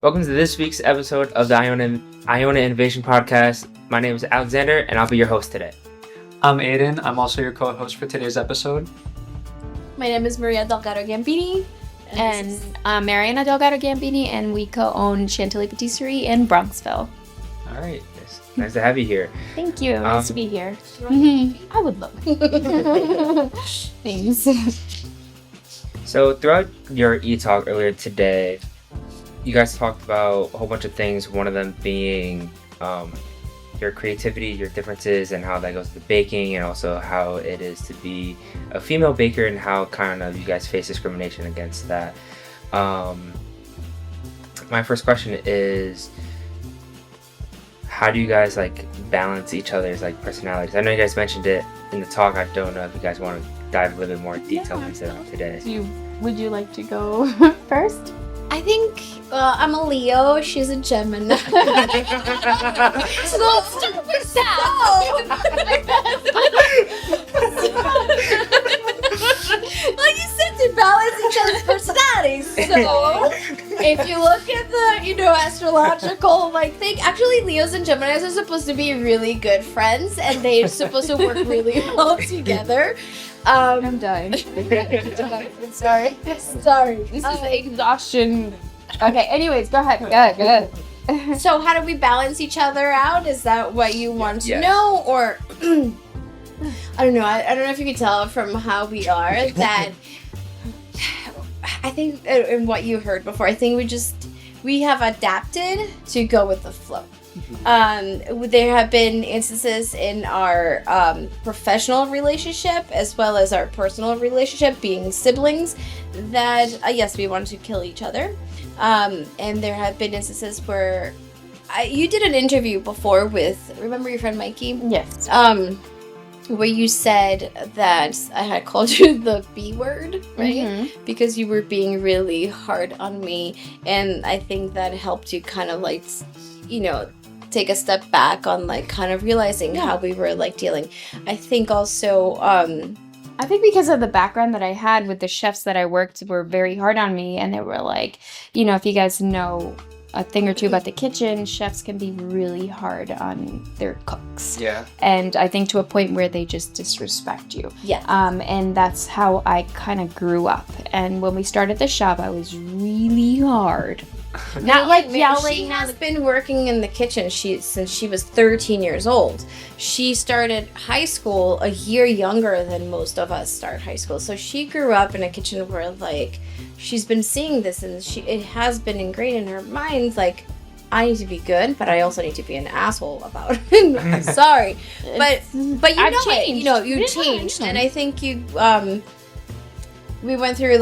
Welcome to this week's episode of the Ionavation Podcast. My name is Alexander, and I'll be your host today. I'm Aidan. I'm also your co-host for today's episode. My name is Mariana Delgado Gambini. And I'm Mariana Delgado Gambini, and we co-own Chantilly Patisserie in Bronxville. All right. Nice to have you here. Thank you. Nice to be here. I would love it. Thanks. So throughout your e-talk earlier today, you guys talked about a whole bunch of things, one of them being your creativity, your differences, and how that goes to baking, and also how it is to be a female baker and how kind of you guys face discrimination against that. My first question is, how do you guys balance each other's personalities? I know you guys mentioned it in the talk. I don't know if you guys want to dive a little bit more detail into that today. Would you like to go first? I think I'm a Leo. She's a Gemini. So start with like you said, to balance each other's personalities. So if you look at the astrological thing, actually Leos and Geminis are supposed to be really good friends, and they're supposed to work really well together. I'm dying. Sorry. This is exhaustion. Okay, anyways, go ahead. Go ahead. So how do we balance each other out? Is that what you want to know? Or I don't know. I don't know if you can tell from how we are that I think in what you heard before, I think we have adapted to go with the flow. There have been instances in our professional relationship as well as our personal relationship, being siblings, that yes, we want to kill each other. And there have been instances where you did an interview before with, remember your friend Mikey? Yes. Where you said that I had called you the B word, right? Mm-hmm. Because you were being really hard on me, and I think that helped you kind of take a step back on kind of realizing how we were dealing. I think also I think because of the background that I had with the chefs that I worked were very hard on me, and they were if you guys know a thing or two about the kitchen, chefs can be really hard on their cooks. Yeah. And I think to a point where they just disrespect you. Yeah. And that's how I kind of grew up. And when we started the shop, I was really hard. Not yelling. She has been working in the kitchen since she was 13 years old. She started high school a year younger than most of us start high school. So she grew up in a kitchen where she's been seeing this, and it has been ingrained in her mind I need to be good, but I also need to be an asshole about it. I'm sorry, but you changed. You changed, and I think you we went through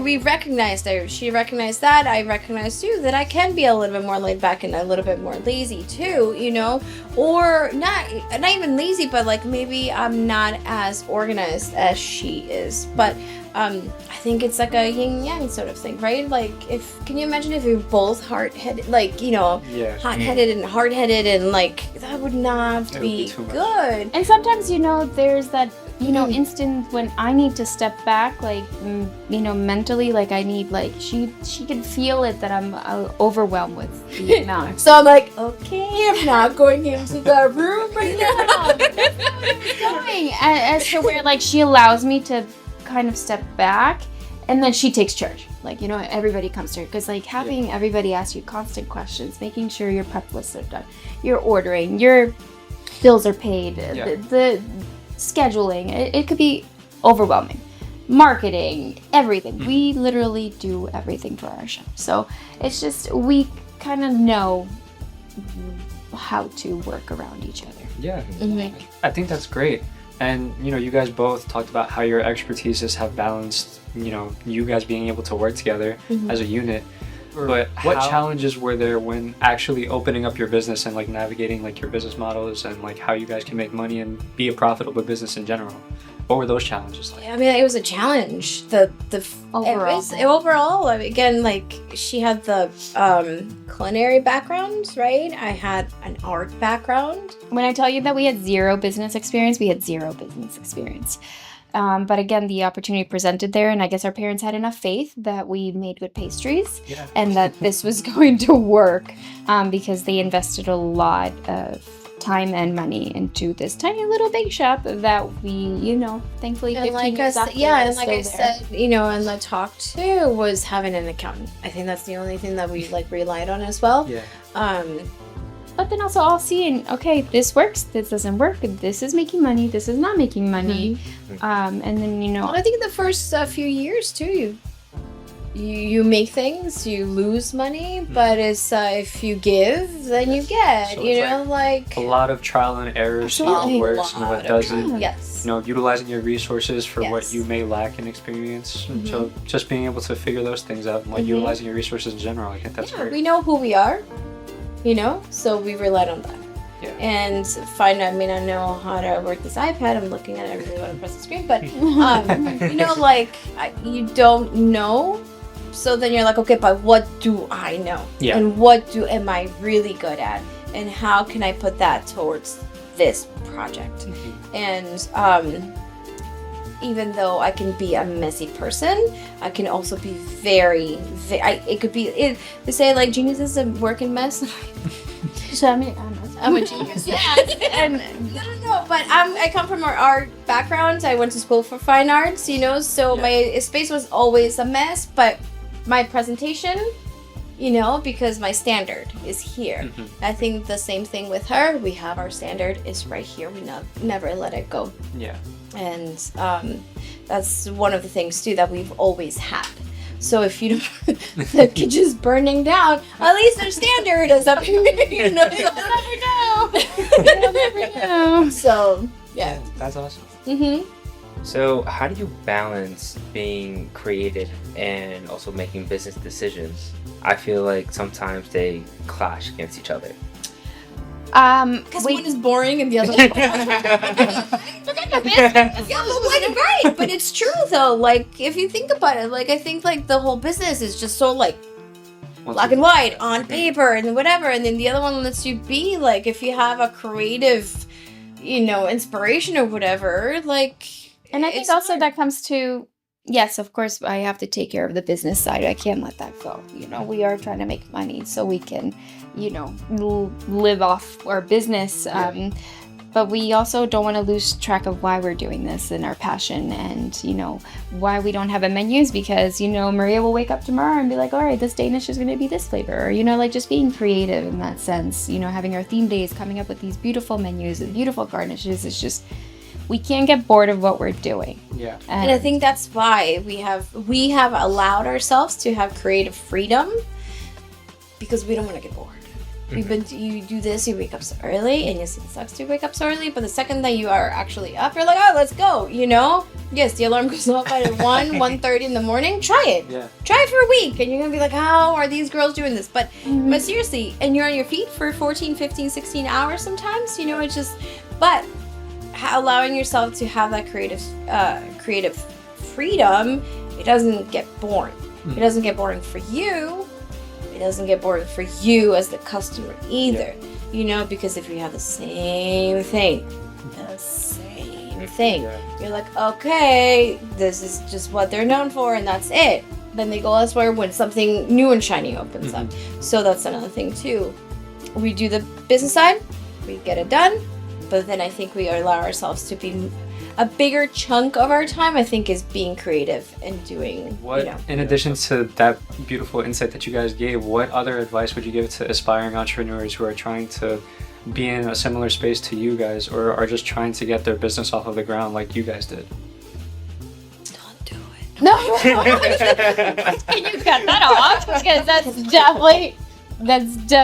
we recognized her. She recognized that. I recognized too that I can be a little bit more laid back and a little bit more lazy too, or not even lazy, but maybe I'm not as organized as she is. But I think it's a yin yang sort of thing, right? Can you imagine if we were both hard-headed, hot-headed and hard-headed, and that would not be good. And sometimes there's that instant when I need to step back, mentally, I need, she can feel it that I'm overwhelmed with the amount. So I'm okay, I'm not going into the room right now. As to where, she allows me to kind of step back, and then she takes charge. Everybody comes to her, because having everybody ask you constant questions, making sure your prep lists are done, you're ordering, your bills are paid, the scheduling, it could be overwhelming. Marketing, everything. We literally do everything for our shop. So it's just, we kind of know how to work around each other. Yeah. Mm-hmm. I think that's great. And, you guys both talked about how your expertises have balanced, you guys being able to work together as a unit. But what challenges were there when actually opening up your business and navigating your business models and how you guys can make money and be a profitable business in general? What were those challenges like? I mean, it was a challenge. Overall, again, she had the culinary background, right? I had an art background. When I tell you that we had zero business experience, we had zero business experience. But again, the opportunity presented there, and I guess our parents had enough faith that we made good pastries and that this was going to work because they invested a lot of time and money into this tiny little bake shop that we, thankfully 15 years after. And like I said, and the talk too was having an accountant. I think that's the only thing that we relied on as well. Yeah. But then also all seeing, okay, this works, this doesn't work, this is making money, this is not making money. And then, Well, I think the first few years too, you make things, you lose money, but it's if you give, then you get. So a lot of trial and error, see what works and what doesn't. Yes. Utilizing your resources for what Yes. you may lack in experience. So just being able to figure those things out and utilizing your resources in general, I think that's great. We know who we are, so we relied on that. Yeah. And I may not know how to work this iPad. I'm looking at it, I really want to press the screen, but you don't know. So then you're like, okay, but what do I know? Yeah. And what am I really good at? And how can I put that towards this project? And even though I can be a messy person, I can also be they say like genius is a working mess. so I'm I'm a genius. And no, but I come from our art background. I went to school for fine arts, so my space was always a mess, but my presentation, because my standard is here. I think the same thing with her. We have our standard is right here. We never let it go. Yeah. And that's one of the things too that we've always had. So if you don't, the kitchen's burning down, at least their standard is up. You'll never know. So yeah, That's awesome. So how do you balance being creative and also making business decisions? I feel like sometimes they clash against each other. Because one is boring and the other one. Right, but it's true though. Like if you think about it, I think the whole business is just so black and white on paper and whatever, and then the other one lets you be if you have a creative, inspiration or whatever, And I think also that comes to, yes, of course, I have to take care of the business side. I can't let that go. We are trying to make money so we can, live off our business. But we also don't want to lose track of why we're doing this and our passion and, why we don't have a menus because, Maria will wake up tomorrow and be like, all right, this Danish is going to be this flavor. Or, just being creative in that sense, having our theme days, coming up with these beautiful menus and beautiful garnishes. It's just, we can't get bored of what we're doing. Yeah. And I think that's why we have allowed ourselves to have creative freedom because we don't want to get bored. You do this, you wake up so early, and yes, it sucks to wake up so early, but the second that you are actually up, you're like, oh, let's go, Yes, the alarm goes off at 1:30 in the morning. Try it. Yeah. Try it for a week, and you're going to be like, how are these girls doing this? But seriously, and you're on your feet for 14, 15, 16 hours sometimes, it's just, but allowing yourself to have that creative freedom, it doesn't get boring. It doesn't get boring for you. It doesn't get boring for you as the customer either. Because if you have the same thing, you're like, okay, this is just what they're known for and that's it. Then they go elsewhere when something new and shiny opens up. So that's another thing too. We do the business side, we get it done, but then I think we allow ourselves to be a bigger chunk of our time, I think, is being creative and doing, In addition to that beautiful insight that you guys gave, what other advice would you give to aspiring entrepreneurs who are trying to be in a similar space to you guys or are just trying to get their business off of the ground like you guys did? Don't do it. No. Can you cut that off? Because that's definitely no, just no,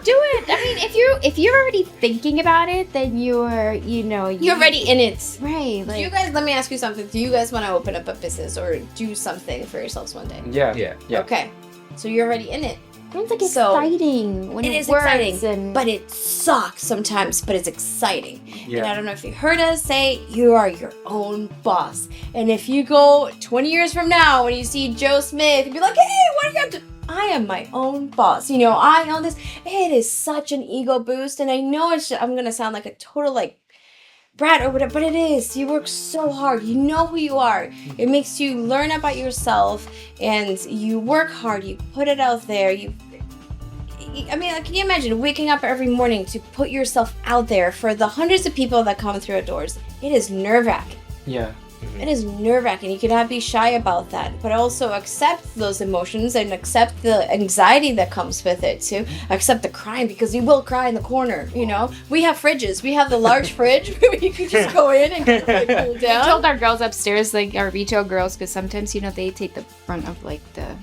do it. I mean, if you're already thinking about it, then you're already in it. Right. Do you guys, let me ask you something. Do you guys want to open up a business or do something for yourselves one day? Yeah. Okay. So you're already in it. It's exciting when it works. Exciting, but it sucks sometimes, but it's exciting. Yeah. And I don't know if you heard us say, you are your own boss. And if you go 20 years from now, when you see Joe Smith, you'll be like, hey, what do you have to... I am my own boss. You know, I own this. It is such an ego boost. And I know I'm going to sound like a total like brat or whatever, but it is. You work so hard. You know who you are. It makes you learn about yourself, and you work hard. You put it out there. I mean, can you imagine waking up every morning to put yourself out there for the hundreds of people that come through your doors? It is nerve-wracking. Yeah. It is nerve-wracking. You cannot be shy about that, but also accept those emotions and accept the anxiety that comes with it too. Accept the crying, because you will cry in the corner. You know, we have fridges. We have the large fridge where you can just go in and kind of, like, cool down. I told our girls upstairs, like our retail girls, because sometimes, you know, they take the brunt of like the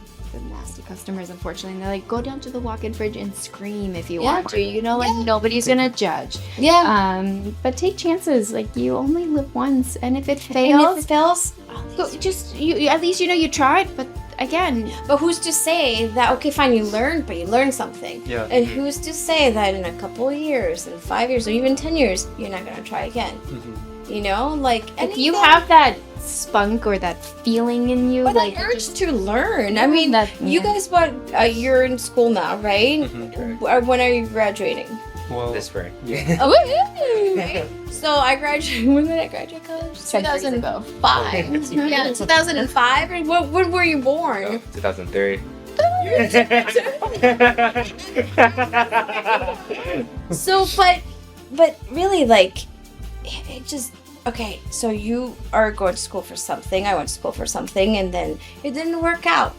nasty customers, unfortunately, and they're like, go down to the walk-in fridge and scream if you want to, you know, like nobody's gonna judge. But take chances. Like, you only live once, and if it fails, you at least, you know, you tried. But again, but who's to say that, okay, fine, you learned something, and who's to say that in a couple of years, in 5 years, or even 10 years, you're not gonna try again? You know, like, if you have that spunk or that feeling in you, but like that urge to learn. I mean, you guys, you're in school now, right? When are you graduating? Well, this spring. Right? So I graduated. When did I graduate college? 2005. Yeah, 2005. And when were you born? 2003. So, but really, like, it just, okay, so you are going to school for something, I went to school for something, and then it didn't work out.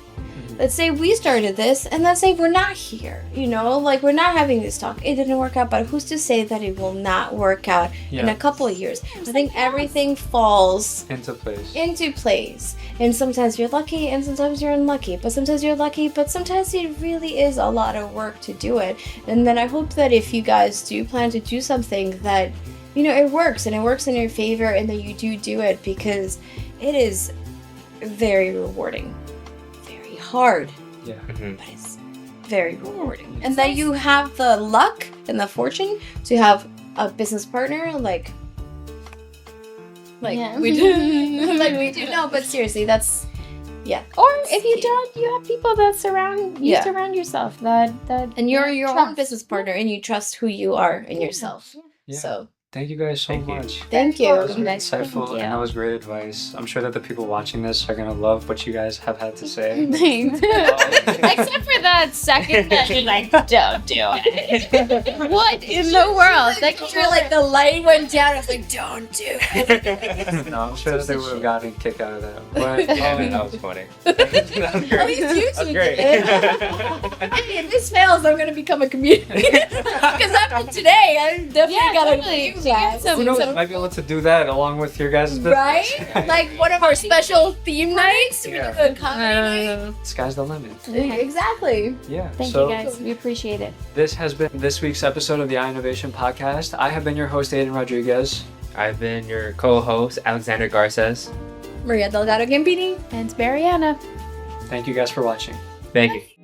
Let's say we started this, and let's say we're not here, you know, like, we're not having this talk. It didn't work out, but who's to say that it will not work out in a couple of years? I think everything falls into place. And sometimes you're lucky, and sometimes you're unlucky. But sometimes you're lucky, but sometimes it really is a lot of work to do it. And then I hope that if you guys do plan to do something, that, you know, it works, and it works in your favor, and that you do it, because it is very rewarding. Hard, but it's very rewarding, and that you have the luck and the fortune to have a business partner like we do. Like we do. No, but seriously, that's Or if you don't, you have people that surround yourself that and you're your own business partner, and you trust who you are and yourself. So. Thank you guys so much. Thank you. That was really insightful, and that was great advice. I'm sure that the people watching this are going to love what you guys have had to say. Thanks. Except for that second that you're like, don't do it. What in the world? Like, you're like, the light went down. I was like, don't do it. No, I'm sure that they would have gotten a kick out of that. But that was funny. At least you two did it. Hey, if this fails, I'm going to become a comedian. Because after today, I'm definitely going to do that. Who knows? Might be able to do that along with your guys' business. Right? Like one of our special theme nights. We do a comedy night. Sky's the limit. Exactly. Yeah. Thank you guys. We appreciate it. This has been this week's episode of the Ionavation Podcast. I have been your host, Aidan Rodriguez. I've been your co-host, Alexander Garces. Mariana Delgado Gambini. And it's Mariana. Thank you guys for watching. Thank you.